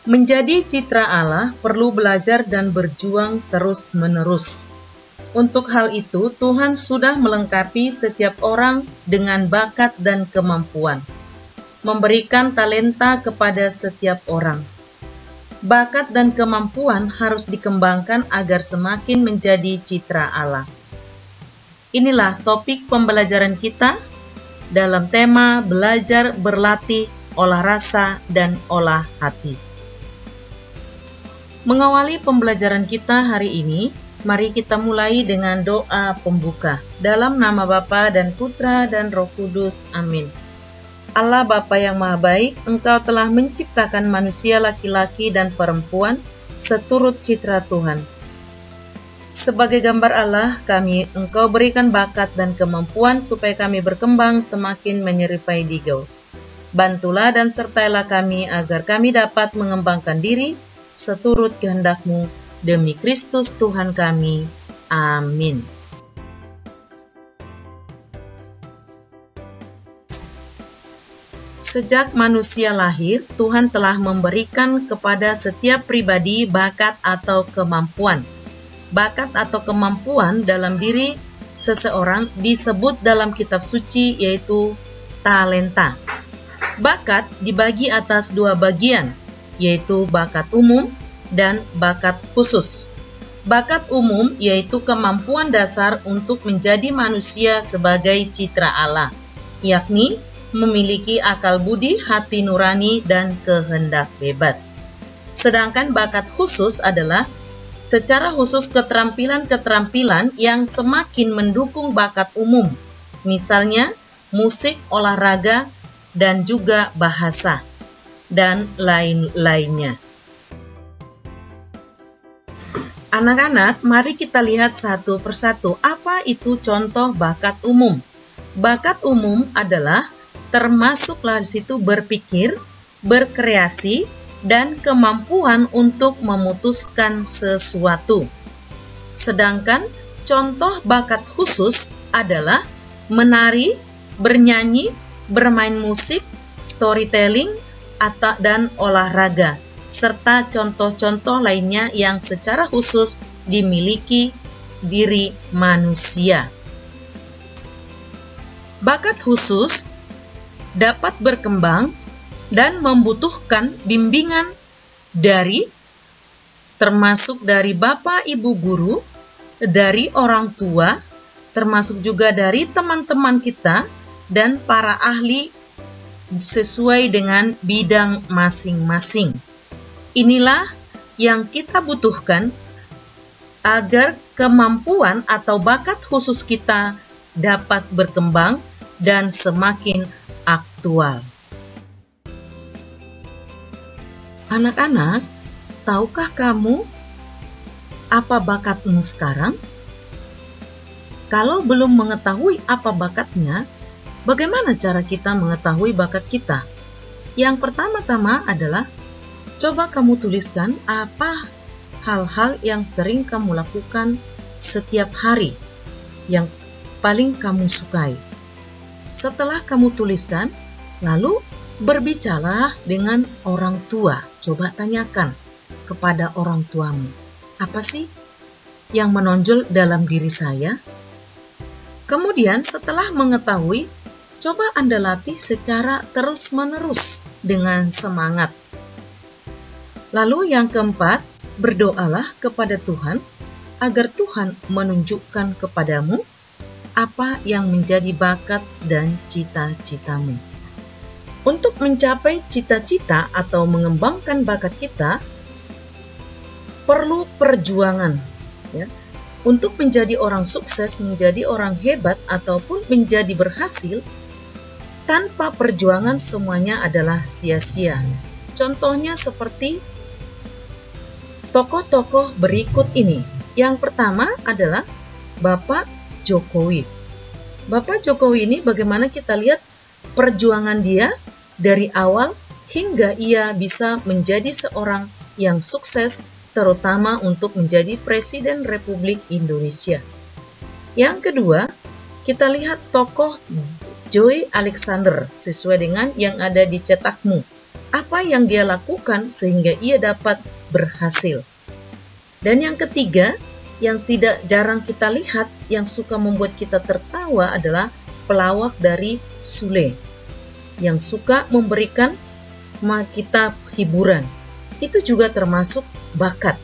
Menjadi citra Allah perlu belajar dan berjuang terus-menerus. Untuk hal itu, Tuhan sudah melengkapi setiap orang dengan bakat dan kemampuan, memberikan talenta kepada setiap orang. Bakat dan kemampuan harus dikembangkan agar semakin menjadi citra Allah. Inilah topik pembelajaran kita dalam tema belajar, berlatih, olah rasa, dan olah hati. Mengawali pembelajaran kita hari ini, mari kita mulai dengan doa pembuka. Dalam nama Bapa dan Putra dan Roh Kudus. Amin. Allah Bapa yang Maha Baik, Engkau telah menciptakan manusia laki-laki dan perempuan seturut citra Tuhan. Sebagai gambar Allah, Engkau berikan bakat dan kemampuan supaya kami berkembang semakin menyerupai Digau. Bantulah dan sertailah kami agar kami dapat mengembangkan diri seturut kehendak-Mu demi Kristus Tuhan kami. Amin. Sejak manusia lahir, Tuhan telah memberikan kepada setiap pribadi bakat atau kemampuan. Bakat atau kemampuan dalam diri seseorang disebut dalam kitab suci yaitu talenta. Bakat dibagi atas dua bagian, yaitu bakat umum dan bakat khusus. Bakat umum yaitu kemampuan dasar untuk menjadi manusia sebagai citra Allah, yakni memiliki akal budi, hati nurani, dan kehendak bebas. Sedangkan bakat khusus adalah secara khusus keterampilan-keterampilan yang semakin mendukung bakat umum, misalnya musik, olahraga, dan juga bahasa, dan lain-lainnya. Anak-anak, mari kita lihat satu persatu apa itu contoh bakat umum. Bakat umum adalah termasuklah di situ berpikir, berkreasi, dan kemampuan untuk memutuskan sesuatu. Sedangkan contoh bakat khusus adalah menari, bernyanyi, bermain musik, storytelling, dan olahraga, serta contoh-contoh lainnya yang secara khusus dimiliki diri manusia. Bakat khusus dapat berkembang dan membutuhkan bimbingan termasuk dari bapak ibu guru, dari orang tua, termasuk juga dari teman-teman kita dan para ahli sesuai dengan bidang masing-masing. Inilah yang kita butuhkan agar kemampuan atau bakat khusus kita dapat berkembang dan semakin aktual. Anak-anak, tahukah kamu apa bakatmu sekarang? Kalau belum mengetahui apa bakatnya, bagaimana cara kita mengetahui bakat kita? Yang pertama-tama adalah coba kamu tuliskan apa hal-hal yang sering kamu lakukan setiap hari yang paling kamu sukai. Setelah kamu tuliskan, lalu berbicara dengan orang tua. Coba tanyakan kepada orang tuamu, apa sih yang menonjol dalam diri saya? Kemudian setelah mengetahui, coba Anda latih secara terus-menerus dengan semangat. Lalu yang keempat, berdoalah kepada Tuhan agar Tuhan menunjukkan kepadamu apa yang menjadi bakat dan cita-citamu. Untuk mencapai cita-cita atau mengembangkan bakat kita, perlu perjuangan. Ya. Untuk menjadi orang sukses, menjadi orang hebat, ataupun menjadi berhasil, tanpa perjuangan semuanya adalah sia-sia. Contohnya seperti tokoh-tokoh berikut ini. Yang pertama adalah Bapak Jokowi. Bapak Jokowi ini bagaimana kita lihat perjuangan dia dari awal hingga ia bisa menjadi seorang yang sukses, terutama untuk menjadi Presiden Republik Indonesia. Yang kedua, kita lihat tokoh Joy Alexander sesuai dengan yang ada di cetakmu. apa yang dia lakukan sehingga ia dapat berhasil. Dan yang ketiga, yang tidak jarang kita lihat, yang suka membuat kita tertawa adalah pelawak dari Sule, yang suka memberikan kita hiburan. Itu juga termasuk bakat.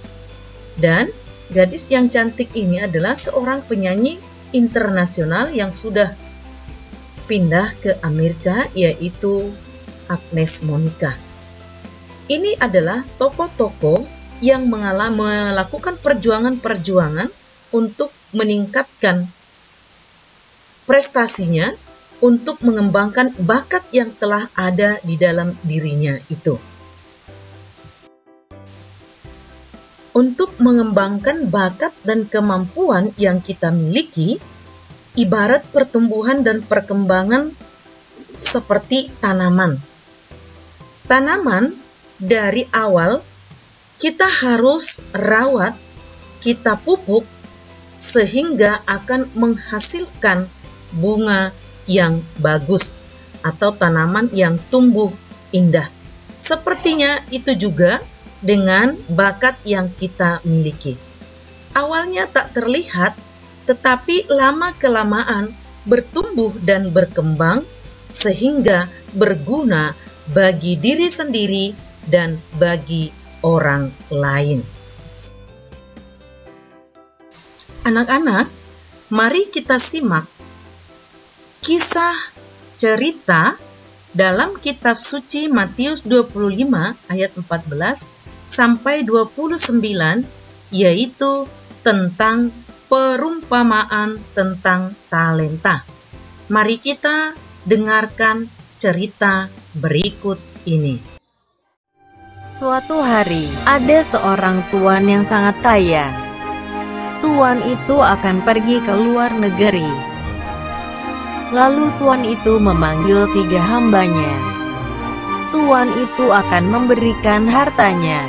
Dan gadis yang cantik ini adalah seorang penyanyi internasional yang sudah pindah ke Amerika, yaitu Agnes Monica. Ini adalah tokoh-tokoh yang melakukan perjuangan-perjuangan untuk meningkatkan prestasinya, untuk mengembangkan bakat yang telah ada di dalam dirinya itu. Untuk mengembangkan bakat dan kemampuan yang kita miliki, ibarat pertumbuhan dan perkembangan seperti tanaman. Tanaman dari awal kita harus rawat, kita pupuk, sehingga akan menghasilkan bunga yang bagus atau tanaman yang tumbuh indah. Sepertinya itu juga dengan bakat yang kita miliki. Awalnya tak terlihat, tetapi lama-kelamaan bertumbuh dan berkembang sehingga berguna bagi diri sendiri dan bagi orang lain. Anak-anak, mari kita simak kisah cerita dalam kitab suci Matius 25 ayat 14 sampai 29, yaitu tentang perumpamaan tentang talenta. Mari kita dengarkan cerita berikut ini. Suatu hari, ada seorang tuan yang sangat kaya. Tuan itu akan pergi ke luar negeri. Lalu tuan itu memanggil 3 hambanya. Tuan itu akan memberikan hartanya.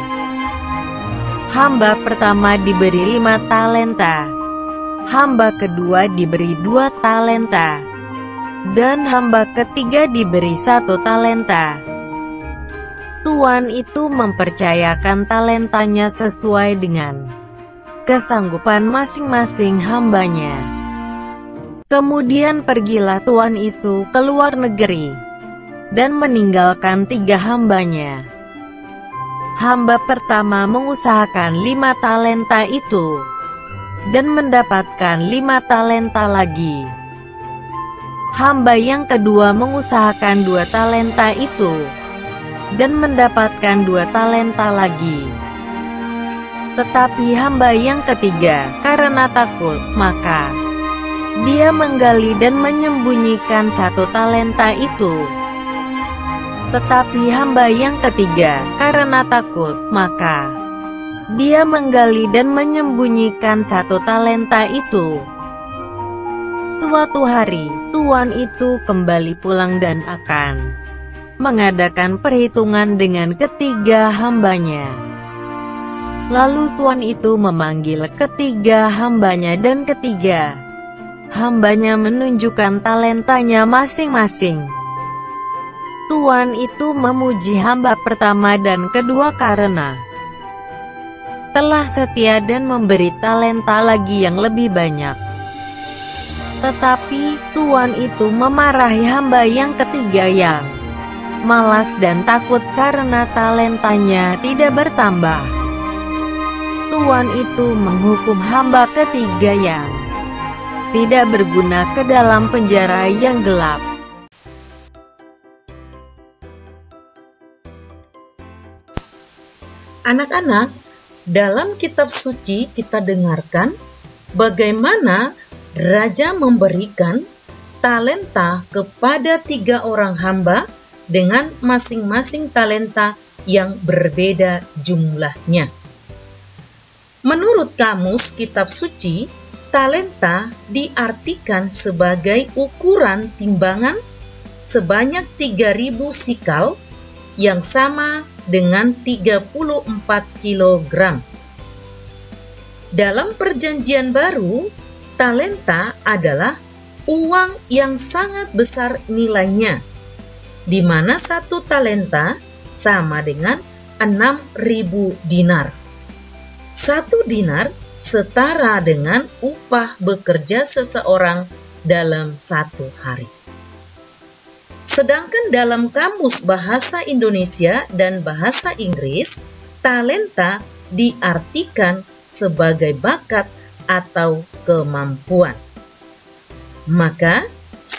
Hamba pertama diberi 5 talenta. Hamba kedua diberi 2 talenta. Dan hamba ketiga diberi 1 talenta. Tuan itu mempercayakan talentanya sesuai dengan kesanggupan masing-masing hambanya. Kemudian pergilah tuan itu ke luar negeri dan meninggalkan 3 hambanya. Hamba pertama mengusahakan 5 talenta itu dan mendapatkan 5 talenta lagi. Hamba yang kedua mengusahakan 2 talenta itu dan mendapatkan 2 talenta lagi. Tetapi hamba yang ketiga, karena takut, maka dia menggali dan menyembunyikan 1 talenta itu. Tetapi hamba yang ketiga, karena takut, maka dia menggali dan menyembunyikan 1 talenta itu. Suatu hari, tuan itu kembali pulang dan akan mengadakan perhitungan dengan ketiga hambanya. Lalu tuan itu memanggil ketiga hambanya dan ketiga hambanya menunjukkan talentanya masing-masing. Tuan itu memuji hamba pertama dan kedua karena telah setia dan memberi talenta lagi yang lebih banyak. Tetapi tuan itu memarahi hamba yang ketiga yang malas dan takut karena talentanya tidak bertambah. Tuan itu menghukum hamba ketiga yang tidak berguna ke dalam penjara yang gelap. Anak-anak, dalam kitab suci kita dengarkan bagaimana raja memberikan talenta kepada 3 orang hamba dengan masing-masing talenta yang berbeda jumlahnya. Menurut kamus kitab suci, talenta diartikan sebagai ukuran timbangan sebanyak 3.000 sikal yang sama dengan 34 kg. Dalam Perjanjian Baru, talenta adalah uang yang sangat besar nilainya, di mana 1 talenta sama dengan 6.000 dinar. 1 dinar setara dengan upah bekerja seseorang dalam 1 hari. Sedangkan dalam Kamus Bahasa Indonesia dan Bahasa Inggris, talenta diartikan sebagai bakat atau kemampuan. Maka,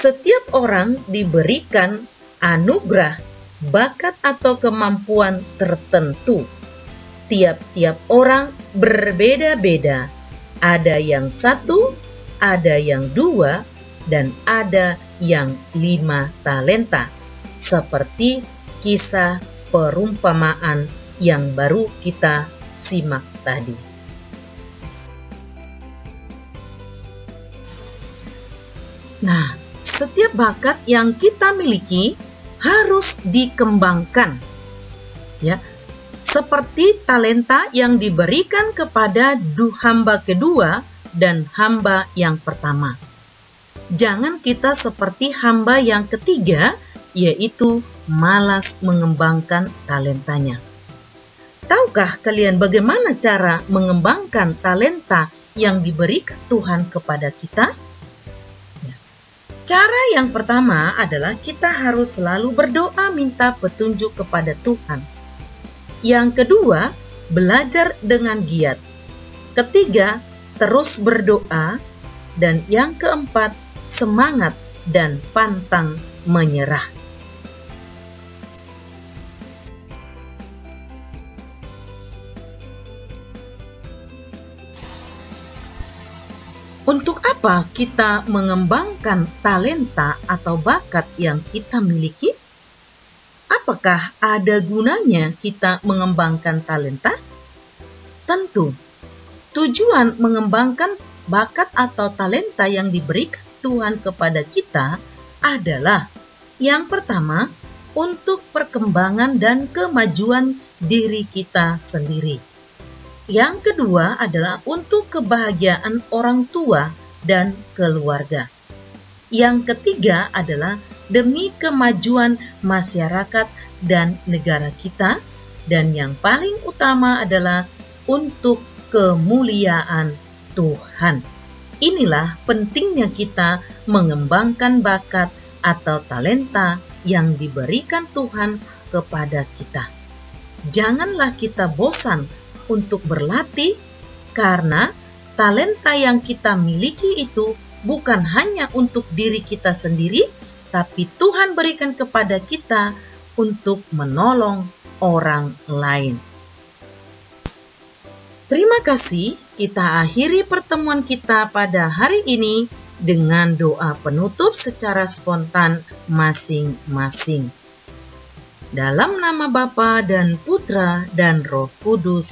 setiap orang diberikan anugerah bakat atau kemampuan tertentu. Tiap-tiap orang berbeda-beda. Ada yang 1, ada yang 2, dan ada yang 5 talenta. Seperti kisah perumpamaan yang baru kita simak tadi. Nah, setiap bakat yang kita miliki harus dikembangkan. Ya, seperti talenta yang diberikan kepada hamba kedua dan hamba yang pertama. Jangan kita seperti hamba yang ketiga, yaitu malas mengembangkan talentanya. Tahukah kalian bagaimana cara mengembangkan talenta yang diberikan Tuhan kepada kita? Cara yang pertama adalah kita harus selalu berdoa minta petunjuk kepada Tuhan. Yang kedua, belajar dengan giat. Ketiga, terus berdoa. Dan yang keempat, semangat dan pantang menyerah. Untuk apa kita mengembangkan talenta atau bakat yang kita miliki? Apakah ada gunanya kita mengembangkan talenta? Tentu, tujuan mengembangkan bakat atau talenta yang diberikan Tuhan kepada kita adalah yang pertama, untuk perkembangan dan kemajuan diri kita sendiri. Yang kedua adalah untuk kebahagiaan orang tua dan keluarga. Yang ketiga adalah demi kemajuan masyarakat dan negara kita. Dan yang paling utama adalah untuk kemuliaan Tuhan. Inilah pentingnya kita mengembangkan bakat atau talenta yang diberikan Tuhan kepada kita. Janganlah kita bosan untuk berlatih, karena talenta yang kita miliki itu bukan hanya untuk diri kita sendiri, tapi Tuhan berikan kepada kita untuk menolong orang lain. Terima kasih, kita akhiri pertemuan kita pada hari ini dengan doa penutup secara spontan masing-masing. Dalam nama Bapa dan Putra dan Roh Kudus.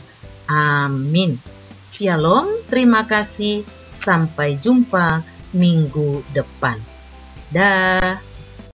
Amin. Shalom, terima kasih. Sampai jumpa minggu depan. Dah.